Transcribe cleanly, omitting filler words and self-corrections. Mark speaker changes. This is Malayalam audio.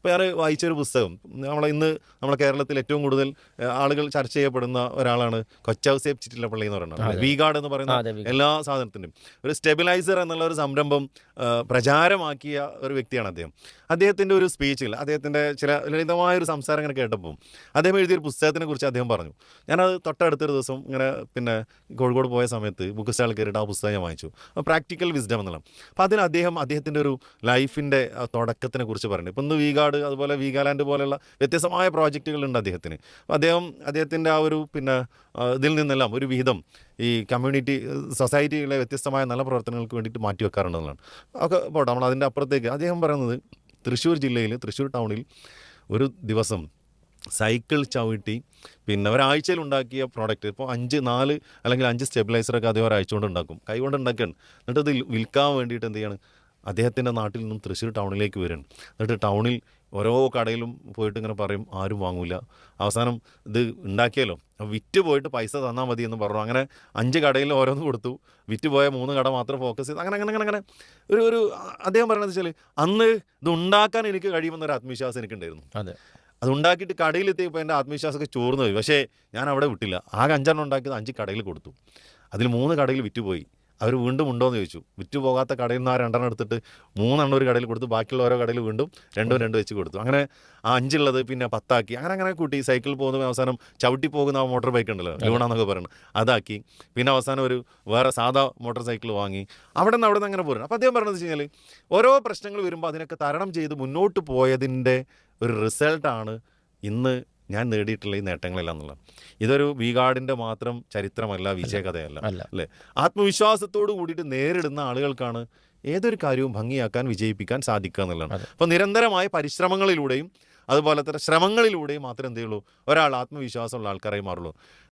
Speaker 1: അപ്പോൾ ഞാൻ വായിച്ചൊരു പുസ്തകം, നമ്മളെ കേരളത്തിൽ ഏറ്റവും കൂടുതൽ ആളുകൾ ചർച്ച ചെയ്യപ്പെടുന്ന ഒരാളാണ് കൊച്ചൗസേപ്പ് ചിറ്റിലപ്പള്ളി എന്ന് പറയുന്നത്. വി ഗാർഡ് എന്ന് പറയുന്ന എല്ലാ സാധനത്തിൻ്റെയും ഒരു സ്റ്റെബിലൈസർ എന്നുള്ള ഒരു സംരംഭം പ്രചാരമാക്കിയ ഒരു വ്യക്തിയാണ് അദ്ദേഹം. അദ്ദേഹത്തിൻ്റെ ഒരു സ്പീച്ചിൽ, അദ്ദേഹത്തിൻ്റെ ചില ലളിതമായൊരു സംസാരം ഇങ്ങനെ കേട്ടപ്പോൾ അദ്ദേഹം എഴുതിയൊരു പുസ്തകത്തിനെ കുറിച്ച് അദ്ദേഹം പറഞ്ഞു. ഞാനത് തൊട്ടടുത്തൊരു ദിവസം ഇങ്ങനെ കോഴിക്കോട് പോയ സമയത്ത് ബുക്ക് സ്റ്റാളിൽ കയറിയിട്ട് ആ പുസ്തകം ഞാൻ വായിച്ചു. പ്രാക്ടിക്കൽ വിസ്ഡം എന്നുള്ള. അപ്പോൾ അതിൽ അദ്ദേഹത്തിൻ്റെ ഒരു ലൈഫിൻ്റെ തുടക്കത്തിനെ കുറിച്ച് പറഞ്ഞു. ഇപ്പം ഇന്ന് വി ഗാർഡ്, അതുപോലെ വീഗാലാൻഡ് പോലെയുള്ള വ്യത്യസ്തമായ പ്രോജക്റ്റുകളുണ്ട് അദ്ദേഹത്തിന്. അപ്പോൾ അദ്ദേഹത്തിൻ്റെ ആ ഒരു ഇതിൽ നിന്നെല്ലാം ഒരു വിഹിതം ഈ കമ്മ്യൂണിറ്റി സൊസൈറ്റിയിലെ വ്യത്യസ്തമായ നല്ല പ്രവർത്തനങ്ങൾക്ക് വേണ്ടിയിട്ട് മാറ്റിവെക്കാറുണ്ടെന്നാണ്. ഒക്കെ പോട്ടെ, നമ്മൾ അതിൻ്റെ അപ്പുറത്തേക്ക് അദ്ദേഹം പറയുന്നത് തൃശ്ശൂർ ജില്ലയിൽ, തൃശ്ശൂർ ടൗണിൽ ഒരു ദിവസം സൈക്കിൾ ചവിട്ടി ഒരാഴ്ചയിൽ ഉണ്ടാക്കിയ പ്രോഡക്റ്റ്, ഇപ്പോൾ 4 അല്ലെങ്കിൽ 5 സ്റ്റെബിലൈസറൊക്കെ അദ്ദേഹം ഒരാഴ്ച കൊണ്ട് ഉണ്ടാക്കും, കൈകൊണ്ട് ഉണ്ടാക്കുകയാണ്. എന്നിട്ട് അത് വിൽക്കാൻ വേണ്ടിയിട്ട് എന്ത് ചെയ്യാണ്, അദ്ദേഹത്തിൻ്റെ നാട്ടിൽ നിന്നും തൃശ്ശൂർ ടൗണിലേക്ക് വരികയാണ്. എന്നിട്ട് ടൗണിൽ ഓരോ കടയിലും പോയിട്ട് ഇങ്ങനെ പറയും, ആരും വാങ്ങില്ല. അവസാനം ഇത് ഉണ്ടാക്കിയാലോ, വിറ്റ് പോയിട്ട് പൈസ തന്നാൽ മതി എന്ന് പറഞ്ഞു. അങ്ങനെ 5 കടയിൽ ഓരോന്ന് കൊടുത്തു. വിറ്റ് പോയ 3 കട മാത്രം ഫോക്കസ് ചെയ്ത് അങ്ങനെ ഒരു അദ്ദേഹം പറയുന്നത് വെച്ചാൽ, അന്ന് ഇത് ഉണ്ടാക്കാൻ എനിക്ക് കഴിയുമെന്നൊരു ആത്മവിശ്വാസം എനിക്കുണ്ടായിരുന്നു.
Speaker 2: അതെ,
Speaker 1: അതുണ്ടാക്കിയിട്ട് കടയിലെത്തിയപ്പോൾ എൻ്റെ ആത്മവിശ്വാസമൊക്കെ ചോർന്നു പോയി. പക്ഷേ ഞാൻ അവിടെ വിട്ടില്ല. ആകെ 5 ഉണ്ടാക്കിയത് 5 കടയിൽ കൊടുത്തു. അതിൽ 3 കടയിൽ വിറ്റുപോയി. അവർ വീണ്ടും ഉണ്ടോയെന്ന് ചോദിച്ചു. വിറ്റ് പോകാത്ത കടയിൽ നിന്ന് ആ 2 എടുത്തിട്ട് 3 ഒരു കടയിൽ കൊടുത്തു. ബാക്കിയുള്ള ഓരോ കടയിൽ വീണ്ടും 2 വെച്ച് കൊടുത്തു. അങ്ങനെ ആ 5 പിന്നെ 10 അങ്ങനെ കൂട്ടി. സൈക്കിൾ പോകുന്ന അവസാനം ചവിട്ടി പോകുന്ന ആ മോട്ടോർ ബൈക്ക് ഉണ്ടല്ലോ, ലൂണാന്നൊക്കെ പറയുന്നത്, അതാക്കി. അവസാനം ഒരു വേറെ സാധാ മോട്ടോർ സൈക്കിൾ വാങ്ങി. അവിടെ നിന്ന് അങ്ങനെ പോരുന്നു. അപ്പോൾ അദ്ദേഹം പറഞ്ഞതെന്ന് വെച്ച് കഴിഞ്ഞാൽ, ഓരോ പ്രശ്നങ്ങൾ വരുമ്പോൾ അതിനൊക്കെ തരണം ചെയ്ത് മുന്നോട്ട് പോയതിൻ്റെ ഒരു റിസൾട്ടാണ് ഇന്ന് ഞാൻ നേടിയിട്ടുള്ള ഈ നേട്ടങ്ങളെല്ലാം എന്നുള്ളത്. ഇതൊരു വി ഗാർഡിൻ്റെ മാത്രം ചരിത്രമല്ല, വിജയകഥയല്ല, അല്ലേ? ആത്മവിശ്വാസത്തോട് കൂടിയിട്ട് നേരിടുന്ന ആളുകൾക്കാണ് ഏതൊരു കാര്യവും ഭംഗിയാക്കാൻ, വിജയിപ്പിക്കാൻ സാധിക്കുക എന്നുള്ളതാണ്. അപ്പോൾ നിരന്തരമായ പരിശ്രമങ്ങളിലൂടെയും അതുപോലെ തന്നെ ശ്രമങ്ങളിലൂടെയും മാത്രമേ എന്ത് ചെയ്യുള്ളൂ, ഒരാൾ ആത്മവിശ്വാസമുള്ള ആൾക്കാരായി മാറുള്ളൂ.